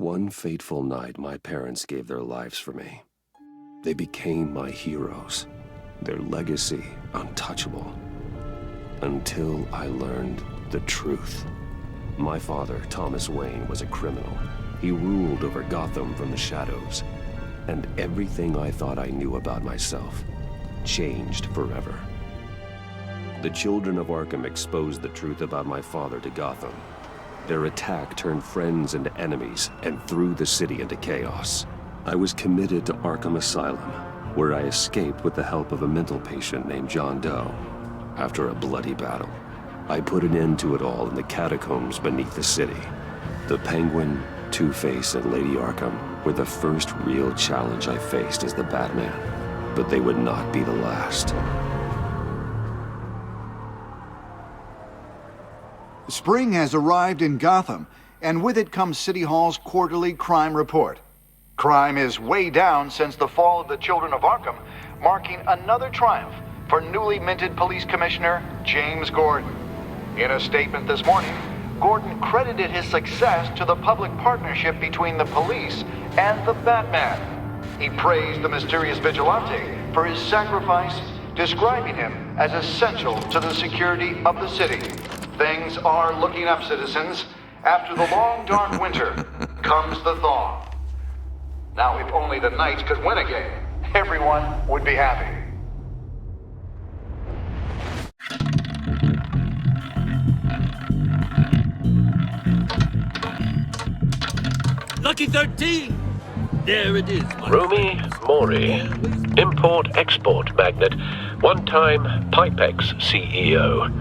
One fateful night, my parents gave their lives for me. They became my heroes, their legacy untouchable. Until I learned the truth. My father, Thomas Wayne, was a criminal. He ruled over Gotham from the shadows. And everything I thought I knew about myself changed forever. The children of Arkham exposed the truth about my father to Gotham. Their attack turned friends into enemies and threw the city into chaos. I was committed to Arkham Asylum, where I escaped with the help of a mental patient named John Doe. After a bloody battle, I put an end to it all in the catacombs beneath the city. The Penguin, Two-Face, and Lady Arkham were the first real challenge I faced as the Batman, but they would not be the last. Spring has arrived in Gotham, and with it comes City Hall's quarterly crime report. Crime is way down since the fall of the Children of Arkham, marking another triumph for newly minted Police Commissioner James Gordon. In a statement this morning, Gordon credited his success to the public partnership between the police and the Batman. He praised the mysterious vigilante for his sacrifice, describing him as essential to the security of the city. Things are looking up, citizens. After the long, dark winter comes the thaw. Now, if only the Knights could win again, everyone would be happy. Lucky 13! There it is. Rumi Mori, import-export magnate, one-time Pipex CEO,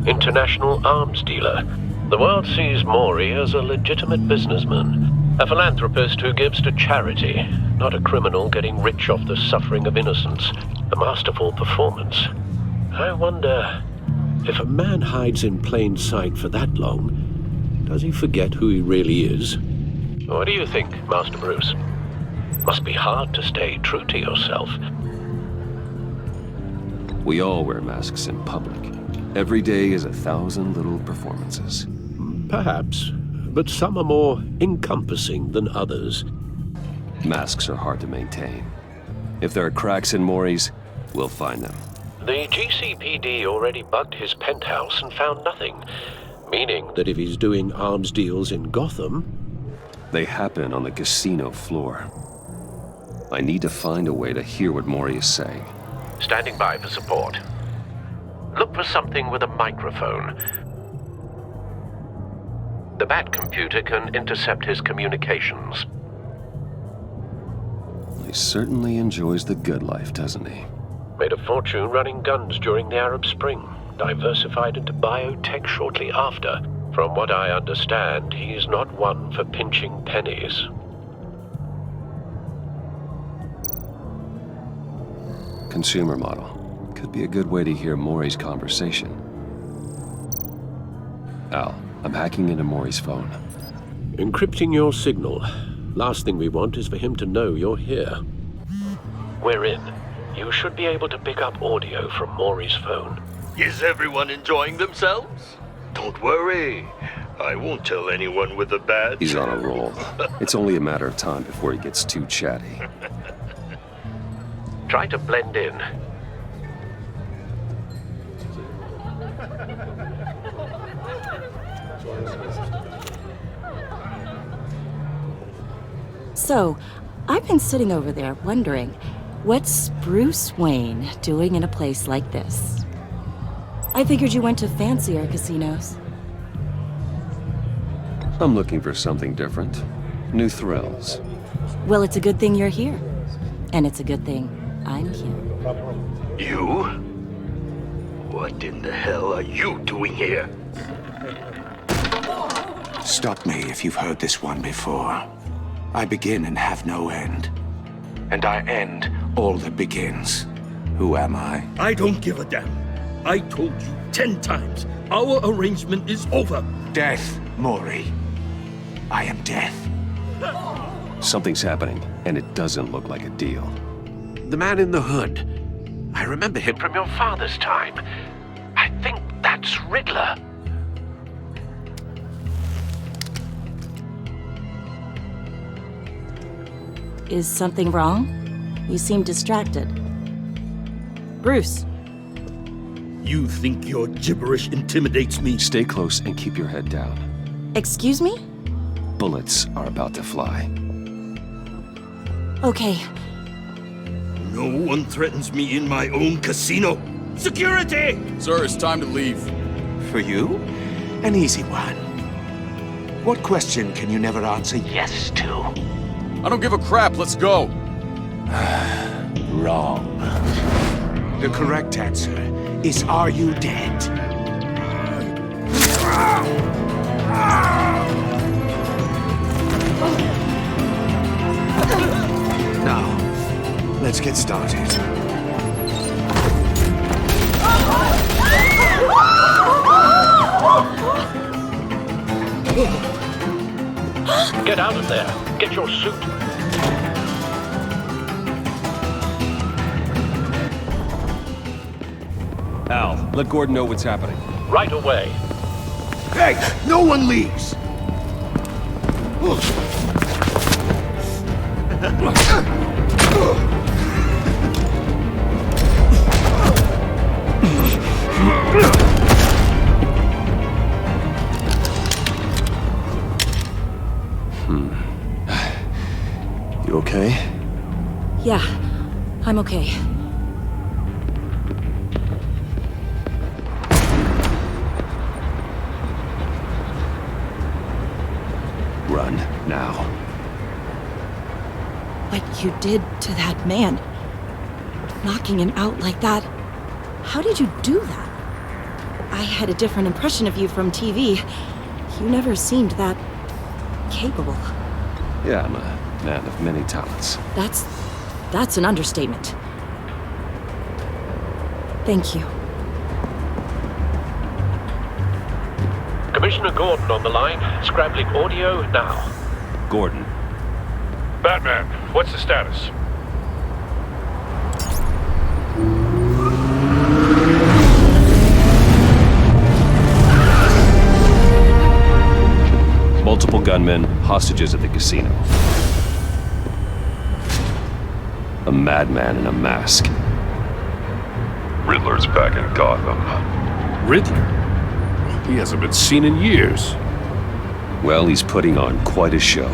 international arms dealer. The world sees Mori as a legitimate businessman, a philanthropist who gives to charity, not a criminal getting rich off the suffering of innocence. A masterful performance. I wonder, if a man hides in plain sight for that long, does he forget who he really is? What do you think, Master Bruce? Must be hard to stay true to yourself. We all wear masks in public. Every day is 1,000 little performances. Perhaps, but some are more encompassing than others. Masks are hard to maintain. If there are cracks in Mori's, we'll find them. The GCPD already bugged his penthouse and found nothing, meaning that if he's doing arms deals in Gotham... They happen on the casino floor. I need to find a way to hear what Mori is saying. Standing by for support. Look for something with a microphone. The Bat computer can intercept his communications. He certainly enjoys the good life, doesn't he? Made a fortune running guns during the Arab Spring. Diversified into biotech shortly after. From what I understand, he's not one for pinching pennies. Consumer model. Could be a good way to hear Mori's conversation. Al, I'm hacking into Mori's phone. Encrypting your signal. Last thing we want is for him to know you're here. We're in. You should be able to pick up audio from Mori's phone. Is everyone enjoying themselves? Don't worry. I won't tell anyone with a badge. He's on a roll. It's only a matter of time before he gets too chatty. Try to blend in. So, I've been sitting over there wondering, what's Bruce Wayne doing in a place like this? I figured you went to fancier casinos. I'm looking for something different. New thrills. Well, it's a good thing you're here. And it's a good thing I'm here. You? What in the hell are you doing here? Stop me if you've heard this one before. I begin and have no end. And I end all that begins. Who am I? I don't give a damn. I told you 10 times. Our arrangement is over. Death, Mori. I am death. Something's happening, and it doesn't look like a deal. The man in the hood. I remember him from your father's time. I think that's Riddler. Is something wrong? You seem distracted. Bruce. You think your gibberish intimidates me? Stay close and keep your head down. Excuse me? Bullets are about to fly. Okay. No one threatens me in my own casino. Security! Sir, it's time to leave. For you? An easy one. What question can you never answer yes to? I don't give a crap, let's go. Wrong. The correct answer is, are you dead? Now, let's get started. Get out of there. Get your suit. Al, let Gordon know what's happening. Right away. Hey, no one leaves! You okay? Yeah, I'm okay. Run, now. What you did to that man. Knocking him out like that. How did you do that? I had a different impression of you from TV. You never seemed that capable. Yeah, I'm a man of many talents. That's an understatement. Thank you. Commissioner Gordon on the line. Scrambling audio now. Gordon. Batman, what's the status? Multiple gunmen, hostages at the casino. A madman in a mask. Riddler's back in Gotham. Riddler? He hasn't been seen in years. Well, he's putting on quite a show.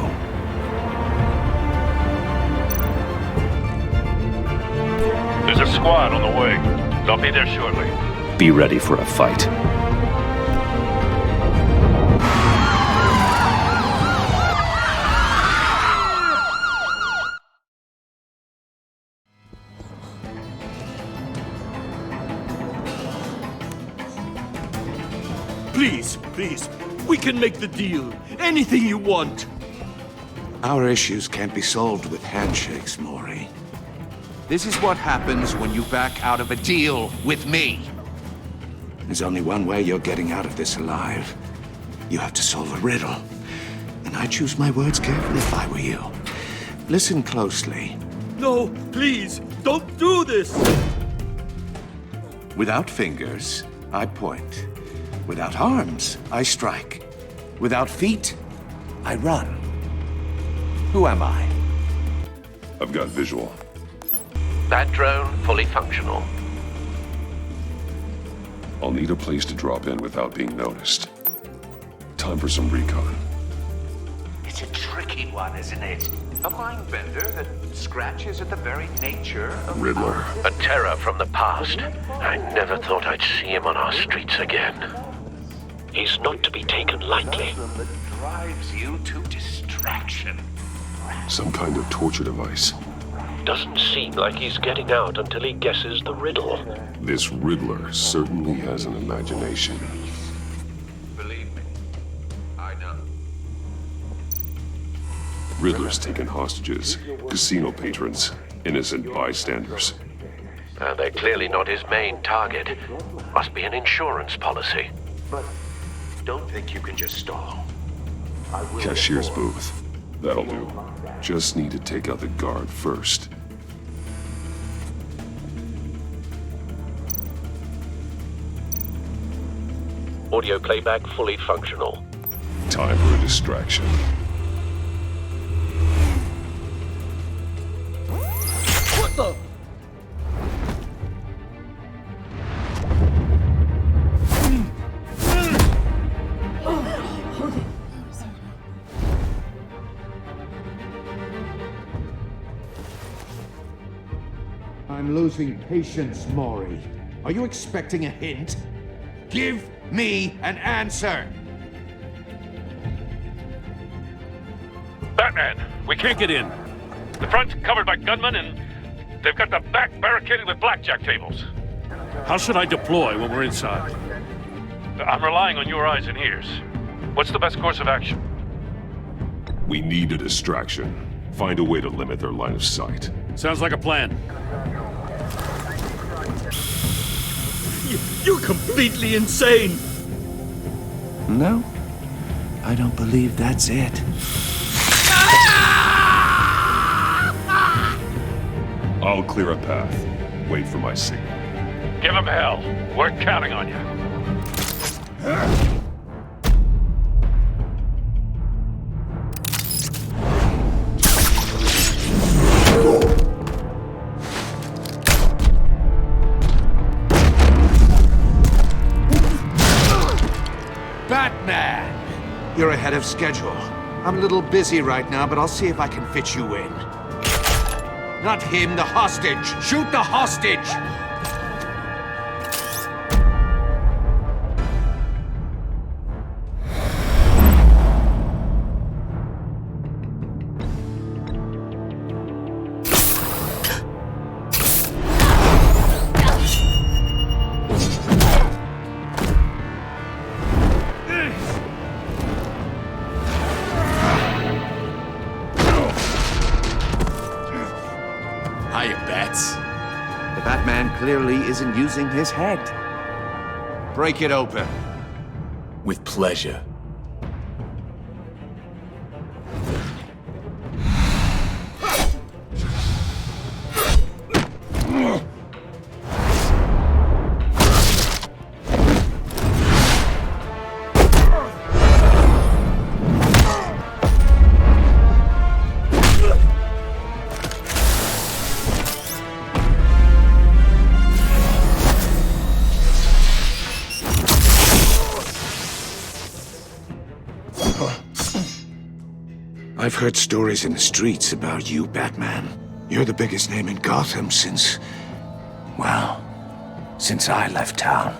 There's a squad on the way. They'll be there shortly. Be ready for a fight. Please, please, we can make the deal. Anything you want. Our issues can't be solved with handshakes, Maury. This is what happens when you back out of a deal with me. There's only one way you're getting out of this alive. You have to solve a riddle. And I choose my words carefully if I were you. Listen closely. No, please, don't do this! Without fingers, I point. Without arms, I strike. Without feet, I run. Who am I? I've got visual. That drone fully functional. I'll need a place to drop in without being noticed. Time for some recon. It's a tricky one, isn't it? A mind bender that scratches at the very nature of Riddler. A terror from the past. I never thought I'd see him on our streets again. He's not to be taken lightly. that drives you to distraction. Some kind of torture device. Doesn't seem like he's getting out until he guesses the riddle. This Riddler certainly has an imagination. Believe me, I know. Riddler's taken hostages, casino patrons, innocent bystanders. They're clearly not his main target. Must be an insurance policy. But don't think you can just stall. Cashier's booth. That'll do. Just need to take out the guard first. Audio playback fully functional. Time for a distraction. esta! I'm losing patience, Maury. Are you expecting a hint? Give me an answer! Batman, we can't get in. The front's covered by gunmen, and they've got the back barricaded with blackjack tables. How should I deploy when we're inside? I'm relying on your eyes and ears. What's the best course of action? We need a distraction. Find a way to limit their line of sight. Sounds like a plan. You're completely insane! No, I don't believe that's it. I'll clear a path. Wait for my signal. Give him hell. We're counting on you. Batman! You're ahead of schedule. I'm a little busy right now, but I'll see if I can fit you in. Not him, the hostage! Shoot the hostage! Hiya, Bats. The Batman clearly isn't using his head. Break it open. With pleasure. I've heard stories in the streets about you, Batman. You're the biggest name in Gotham since... well, since I left town.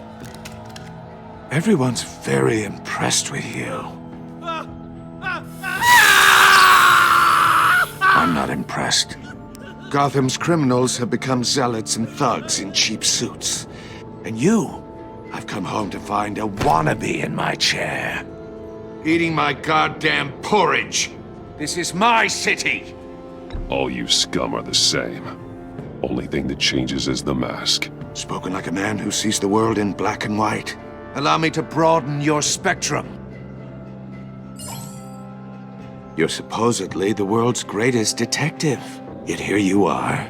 Everyone's very impressed with you. I'm not impressed. Gotham's criminals have become zealots and thugs in cheap suits. And you, I've come home to find a wannabe in my chair. Eating my goddamn porridge. This is my city! All you scum are the same. Only thing that changes is the mask. Spoken like a man who sees the world in black and white. Allow me to broaden your spectrum. You're supposedly the world's greatest detective. Yet here you are,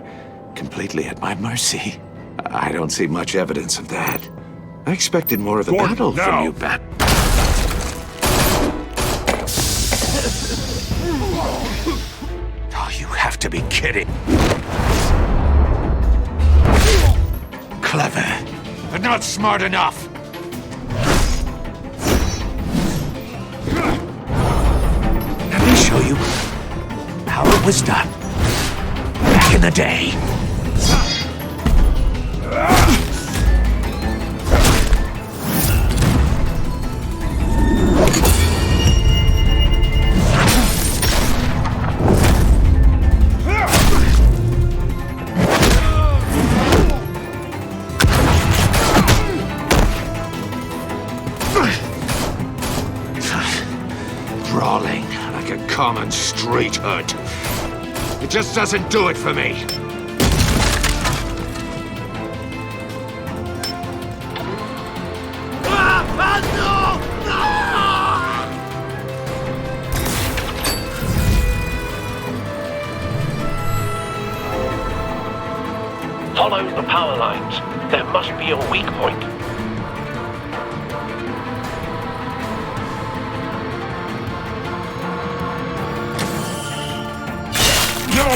completely at my mercy. I don't see much evidence of that. I expected more of a battle from you, Bat. Oh, you have to be kidding. Clever, but not smart enough. Let me show you how it was done back in the day. Brawling like a common street hood. It just doesn't do it for me. Follow the power lines. There must be a weak point. No!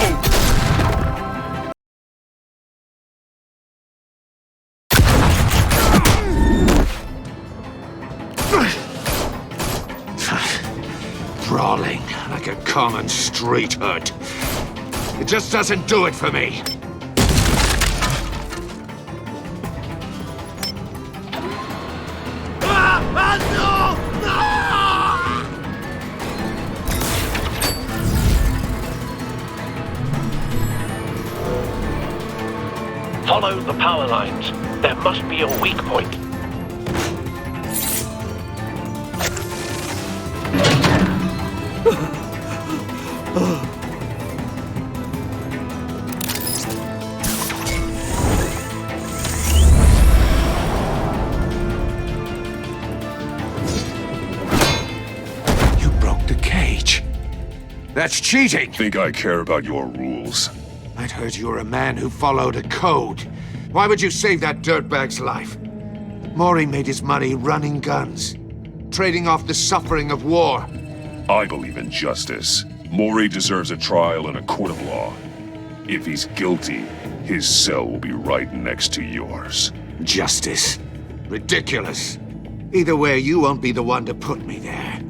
brawling like a common street hood. It just doesn't do it for me. Follow the power lines. There must be a weak point. You broke the cage. That's cheating! Think I care about your rules? I'd heard you were a man who followed a code. Why would you save that dirtbag's life? Mori made his money running guns, trading off the suffering of war. I believe in justice. Mori deserves a trial in a court of law. If he's guilty, his cell will be right next to yours. Justice? Ridiculous. Either way, you won't be the one to put me there.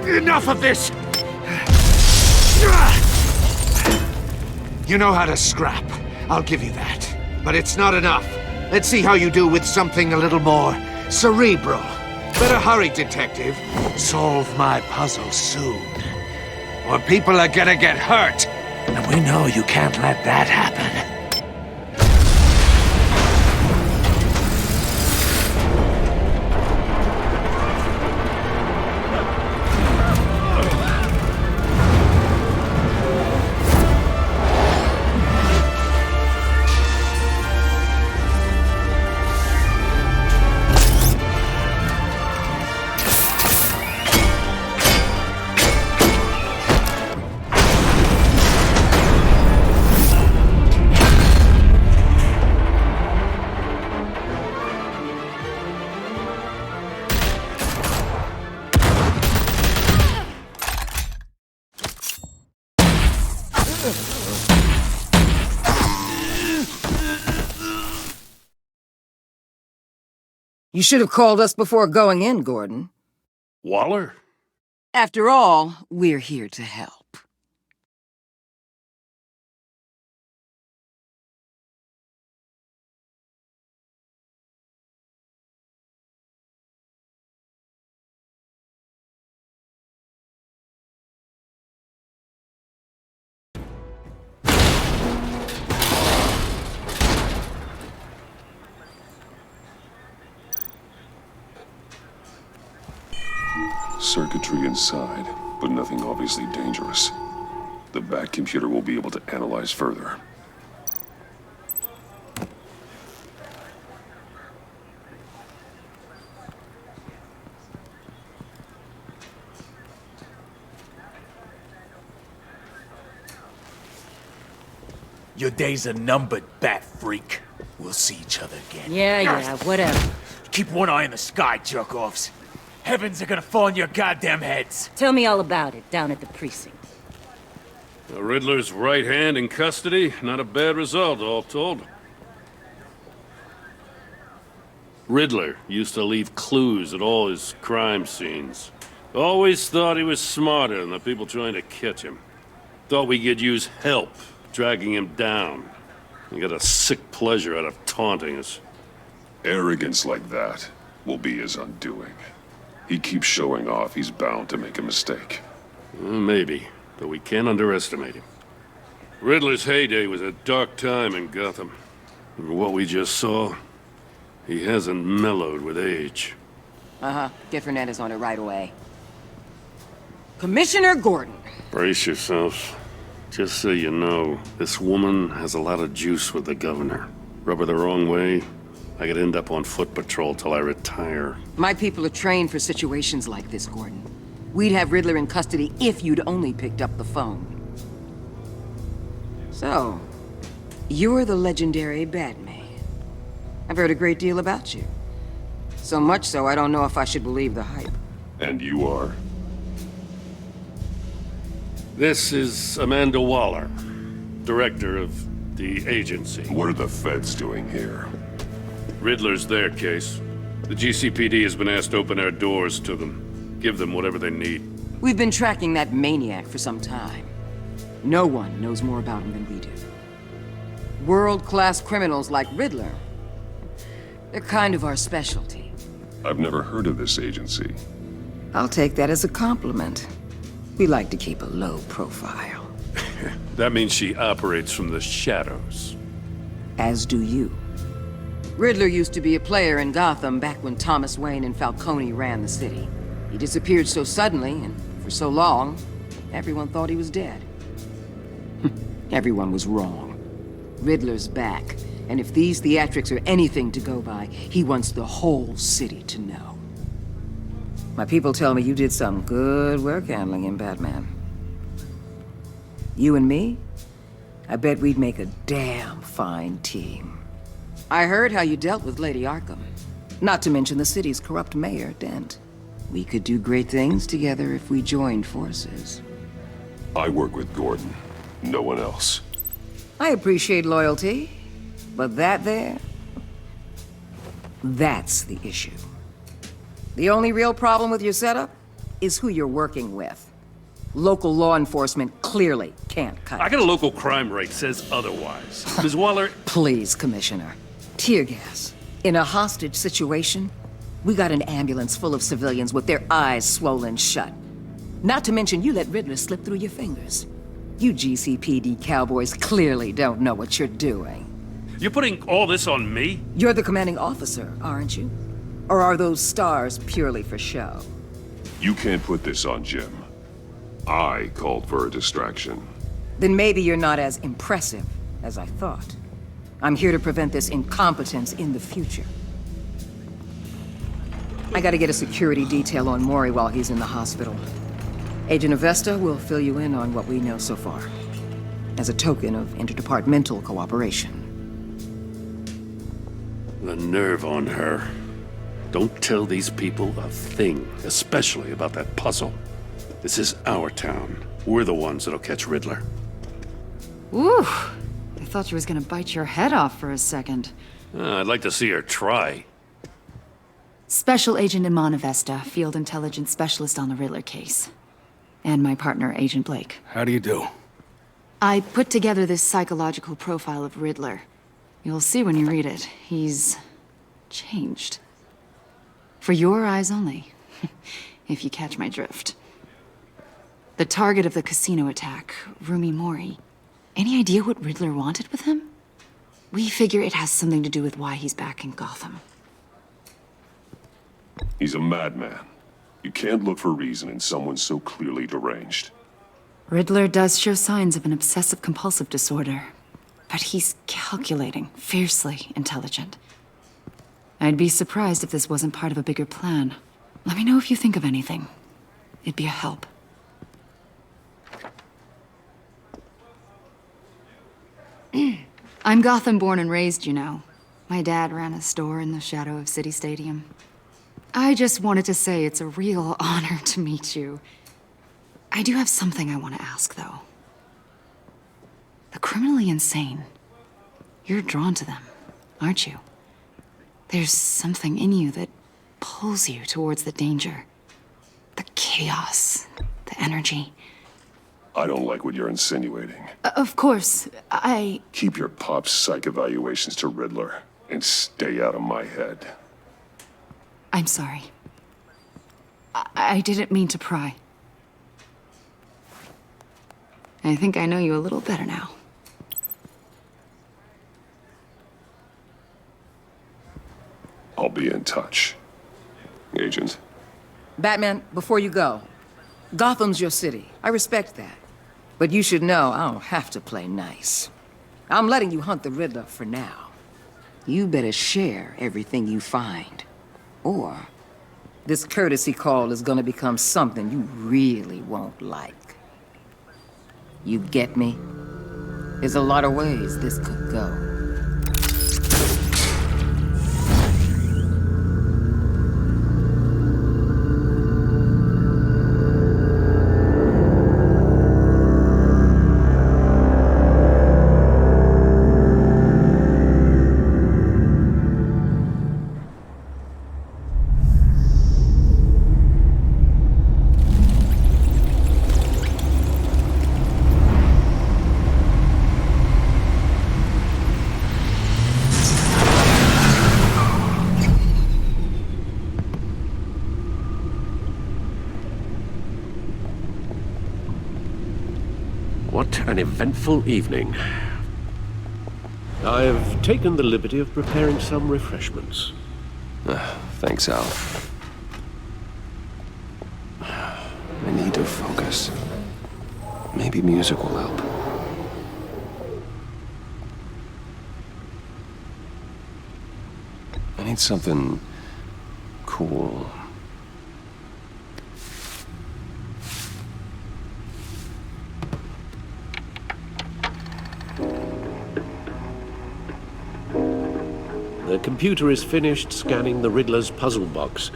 Enough of this! You know how to scrap. I'll give you that. But it's not enough. Let's see how you do with something a little more cerebral. Better hurry, detective. Solve my puzzle soon. Or people are gonna get hurt. And we know you can't let that happen. You should have called us before going in, Gordon. Waller? After all, we're here to help. Circuitry inside, but nothing obviously dangerous. The back computer will be able to analyze further. Your days are numbered, bat freak. We'll see each other again. Yeah, whatever. Keep one eye in the sky, jerk-offs. Heavens are gonna fall on your goddamn heads. Tell me all about it down at the precinct. The Riddler's right hand in custody. Not a bad result, all told. Riddler used to leave clues at all his crime scenes. Always thought he was smarter than the people trying to catch him. Thought we could use help dragging him down. He got a sick pleasure out of taunting us. Arrogance like that will be his undoing. He keeps showing off, he's bound to make a mistake. Maybe, but we can't underestimate him. Riddler's heyday was a dark time in Gotham. And what we just saw, he hasn't mellowed with age. Get Fernandez on it right away. Commissioner Gordon, Brace yourself. Just so you know, this woman has a lot of juice with the governor. Rub her the wrong way, I could end up on foot patrol till I retire. My people are trained for situations like this, Gordon. We'd have Riddler in custody if you'd only picked up the phone. So, you're the legendary Batman. I've heard a great deal about you. So much so, I don't know if I should believe the hype. And you are? This is Amanda Waller, director of the agency. What are the feds doing here? Riddler's their case. The GCPD has been asked to open our doors to them. Give them whatever they need. We've been tracking that maniac for some time. No one knows more about him than we do. World-class criminals like Riddler. They're kind of our specialty. I've never heard of this agency. I'll take that as a compliment. We like to keep a low profile. That means she operates from the shadows. As do you. Riddler used to be a player in Gotham back when Thomas Wayne and Falcone ran the city. He disappeared so suddenly, and for so long, everyone thought he was dead. Everyone was wrong. Riddler's back, and if these theatrics are anything to go by, he wants the whole city to know. My people tell me you did some good work handling him, Batman. You and me? I bet we'd make a damn fine team. I heard how you dealt with Lady Arkham. Not to mention the city's corrupt mayor, Dent. We could do great things together if we joined forces. I work with Gordon. No one else. I appreciate loyalty, but that there... that's the issue. The only real problem with your setup is who you're working with. Local law enforcement clearly can't cut I got a local crime rate says otherwise. Ms. Waller... Please, Commissioner. Tear gas. In a hostage situation, we got an ambulance full of civilians with their eyes swollen shut. Not to mention you let Riddler slip through your fingers. You GCPD cowboys clearly don't know what you're doing. You're putting all this on me? You're the commanding officer, aren't you? Or are those stars purely for show? You can't put this on Jim. I called for a distraction. Then maybe you're not as impressive as I thought. I'm here to prevent this incompetence in the future. I gotta get a security detail on Maury while he's in the hospital. Agent Avesta will fill you in on what we know so far, as a token of interdepartmental cooperation. The nerve on her. Don't tell these people a thing, especially about that puzzle. This is our town. We're the ones that'll catch Riddler. Ooh, I thought she was gonna bite your head off for a second. I'd like to see her try. Special Agent Iman Avesta, Field Intelligence Specialist on the Riddler case. And my partner, Agent Blake. How do you do? I put together this psychological profile of Riddler. You'll see when you read it. He's... changed. For your eyes only, if you catch my drift. The target of the casino attack, Rumi Mori. Any idea what Riddler wanted with him? We figure it has something to do with why he's back in Gotham. He's a madman. You can't look for reason in someone so clearly deranged. Riddler does show signs of an obsessive-compulsive disorder, but he's calculating, fiercely intelligent. I'd be surprised if this wasn't part of a bigger plan. Let me know if you think of anything. It'd be a help. I'm Gotham born and raised, you know. My dad ran a store in the shadow of City Stadium. I just wanted to say it's a real honor to meet you. I do have something I want to ask, though. The criminally insane. You're drawn to them, aren't you? There's something in you that pulls you towards the danger. The chaos, the energy. I don't like what you're insinuating. Of course, Keep your pop psych evaluations to Riddler, and stay out of my head. I'm sorry. I didn't mean to pry. I think I know you a little better now. I'll be in touch. Agent. Batman, before you go, Gotham's your city. I respect that. But you should know I don't have to play nice. I'm letting you hunt the Riddler for now. You better share everything you find. Or this courtesy call is gonna become something you really won't like. You get me? There's a lot of ways this could go. What an eventful evening. I've taken the liberty of preparing some refreshments. Thanks, Al. I need to focus. Maybe music will help. I need something cool. The computer is finished scanning the Riddler's puzzle box.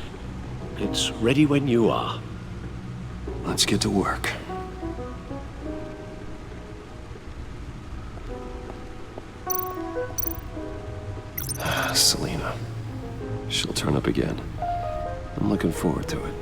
It's ready when you are. Let's get to work. Selena. She'll turn up again. I'm looking forward to it.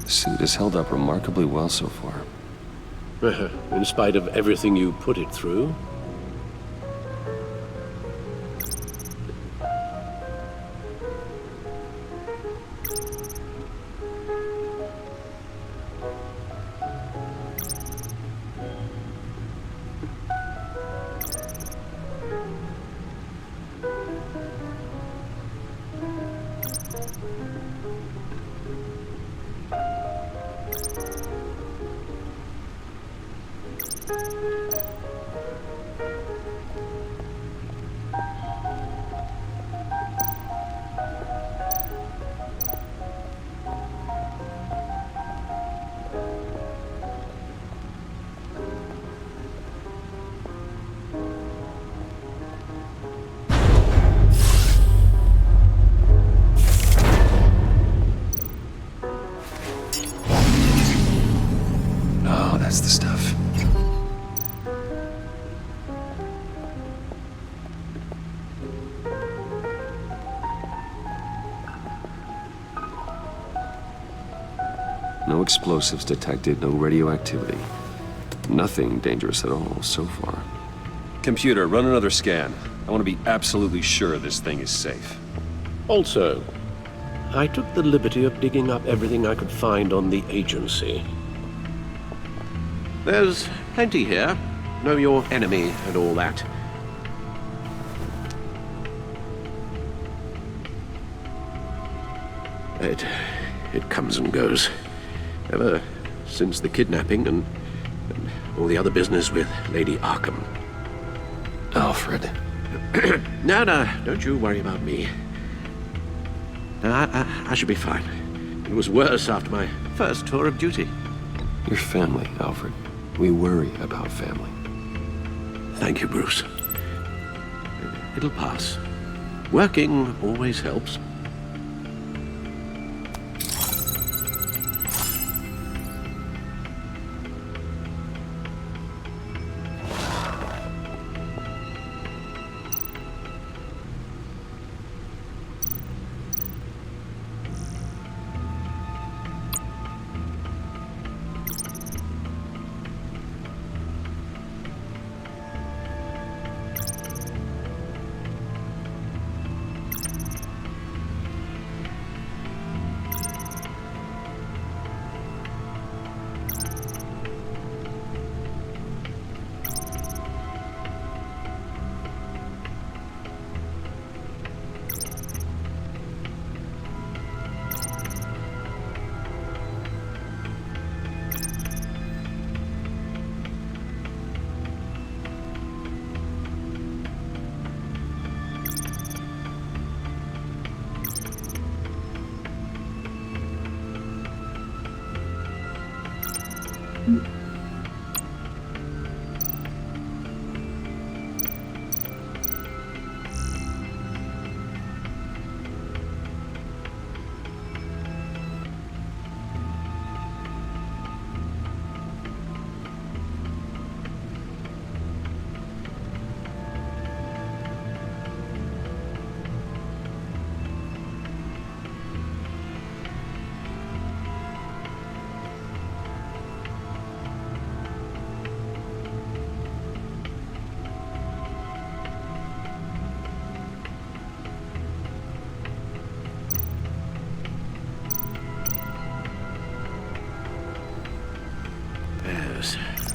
The suit has held up remarkably well so far. In spite of everything you put it through? That's the stuff. No explosives detected, no radioactivity. Nothing dangerous at all so far. Computer, run another scan. I want to be absolutely sure this thing is safe. Also, I took the liberty of digging up everything I could find on the agency. There's plenty here. Know your enemy and all that. It comes and goes. Ever since the kidnapping and all the other business with Lady Arkham. Alfred. No, don't you worry about me. No, I should be fine. It was worse after my first tour of duty. Your family, Alfred. We worry about family. Thank you, Bruce. It'll pass. Working always helps.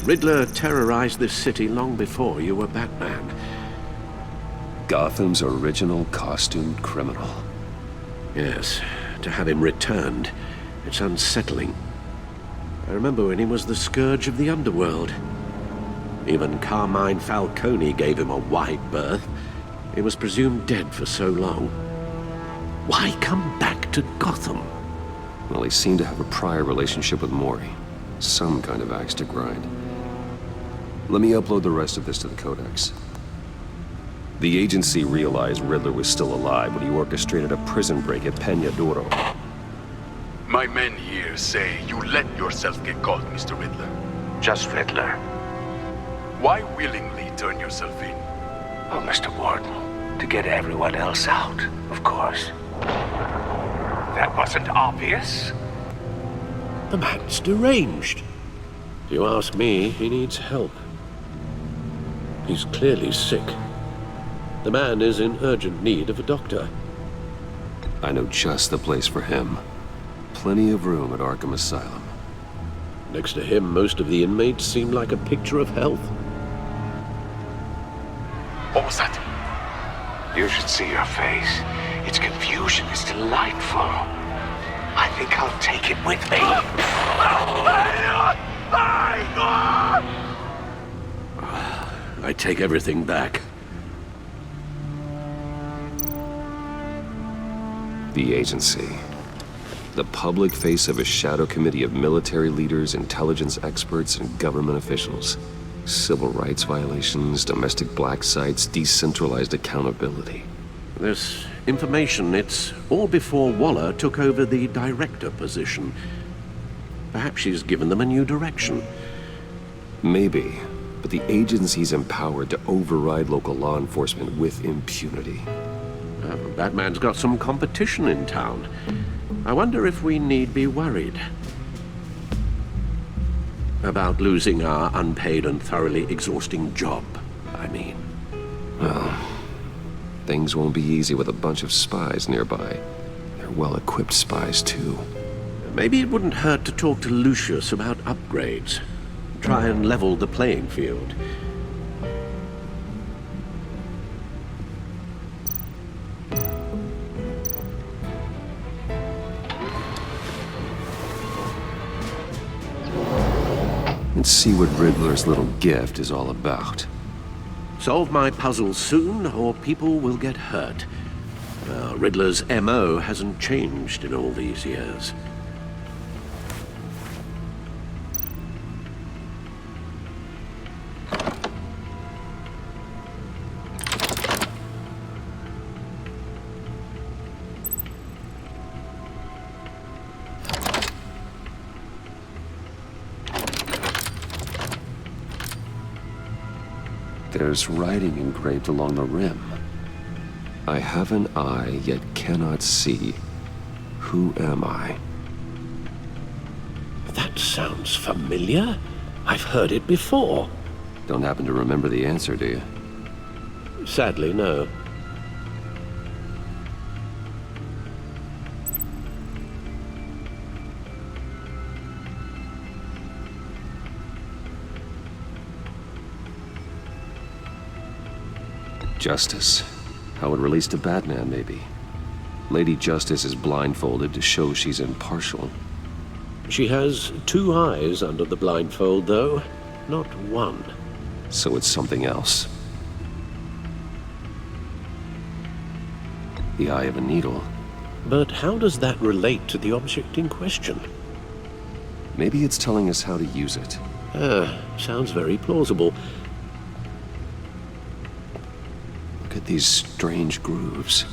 Riddler terrorized this city long before you were Batman. Gotham's original costumed criminal. Yes, to have him returned, it's unsettling. I remember when he was the scourge of the underworld. Even Carmine Falcone gave him a wide berth. He was presumed dead for so long. Why come back to Gotham? Well, he seemed to have a prior relationship with Mori. Some kind of axe to grind. Let me upload the rest of this to the Codex. The agency realized Riddler was still alive when he orchestrated a prison break at Peña Duro. My men here say you let yourself get caught, Mr. Riddler. Just Riddler. Why willingly turn yourself in? Oh, Mr. Warden, to get everyone else out, of course. That wasn't obvious. The man's deranged. If you ask me, he needs help. He's clearly sick. The man is in urgent need of a doctor. I know just the place for him. Plenty of room at Arkham Asylum. Next to him, most of the inmates seem like a picture of health. What was that? You should see your face. Its confusion is delightful. I think I'll take it with me. I take everything back. The agency. The public face of a shadow committee of military leaders, intelligence experts, and government officials. Civil rights violations, domestic black sites, decentralized accountability. This information, it's all before Waller took over the director position. Perhaps she's given them a new direction. Maybe, but the agency's empowered to override local law enforcement with impunity. Batman's got some competition in town. I wonder if we need be worried about losing our unpaid and thoroughly exhausting job, I mean. Well, things won't be easy with a bunch of spies nearby. They're well-equipped spies, too. Maybe it wouldn't hurt to talk to Lucius about upgrades. Try and level the playing field. And see what Riddler's little gift is all about. Solve my puzzle soon, or people will get hurt. Riddler's MO hasn't changed in all these years. There's writing engraved along the rim. I have an eye, yet cannot see. Who am I? That sounds familiar. I've heard it before. Don't happen to remember the answer, do you? Sadly, no. Justice. How it relates to Batman, maybe. Lady Justice is blindfolded to show she's impartial. She has two eyes under the blindfold, though, not one. So it's something else. The eye of a needle. But how does that relate to the object in question? Maybe it's telling us how to use it. Sounds very plausible. Look at these strange grooves.